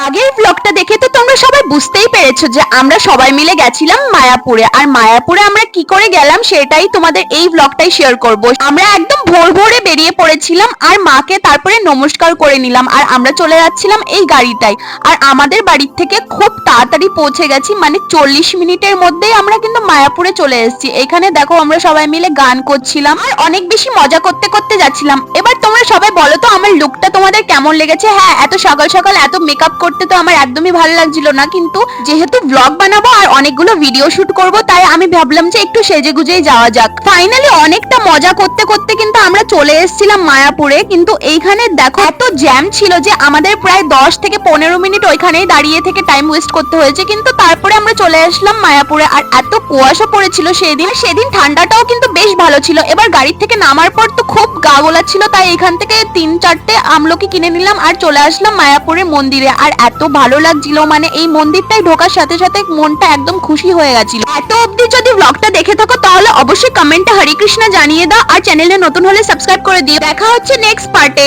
আগের ব্লগটা দেখে তো তোমরা সবাই বুঝতেই পেরেছো যে আমরা সবাই মিলে গেছিলাম মায়াপুরে। আর মায়াপুরে আমরা কি করে গেলাম সেটাই তোমাদের এই ব্লগটাই শেয়ার করব। আমরা একদম ভোর ভোরে বেরিয়ে পড়েছিলাম আর মাকে তারপরে নমস্কার করে নিলাম, আর আমরা চলে যাচ্ছিলাম এই গাড়িটাই। আর আমাদের বাড়ির থেকে খুব তাড়াতাড়ি পৌঁছে গেছি, মানে 40 মিনিটের মধ্যেই আমরা কিন্তু মায়াপুরে চলে এসেছি। এখানে দেখো আমরা সবাই মিলে গান করছিলাম আর অনেক বেশি মজা করতে করতে যাচ্ছিলাম। এবার তোমরা সবাই বলো তো আমার লুকটা তোমাদের কেমন লেগেছে। হ্যাঁ, এত সকাল সকাল এত মেকআপ করতে তো আমার একদমই ভালো লাগছিল না, কিন্তু যেহেতু ব্লগ বানাবো আর অনেকগুলো ভিডিও শুট করব তাই আমি ভাবলাম যে একটু সেজে গুজেই যাওয়া যাক। ফাইনালি অনেকটা মজা করতে করতে কিন্তু আমরা চলে এসেছিলাম মায়াপুরে। কিন্তু এইখানে দেখো এত জ্যাম ছিল যে আমাদের প্রায় 10 থেকে 15 মিনিট ওইখানেই দাঁড়িয়ে থেকে টাইম ওয়েস্ট করতে হয়েছে, কিন্তু তারপরে আমরা চলে আসলাম মায়াপুরে। আর এত কুয়াশা পড়েছিল সেদিন, সেদিন ঠান্ডাটাও কিন্তু বেশ ভালো ছিল। এবার গাড়ি থেকে নামার পর তো খুব গা গোলাচ্ছিল, তাই এখান থেকে 3-4টে আমলকি কিনে নিলাম আর চলে আসলাম মায়াপুরের মন্দিরে। আর এত ভালো লাগছিল, মানে এই মন্দিরটাই ঢোকার সাথে সাথে মনটা একদম খুশি হয়ে গেছিল। এত অবধি যদি ব্লগটা দেখে থাকো তাহলে অবশ্যই কমেন্টে হরে কৃষ্ণ জানিয়ে দাও, আর চ্যানেলে নতুন হলে সাবস্ক্রাইব করে দিও। দেখা হচ্ছে নেক্সট পার্টে।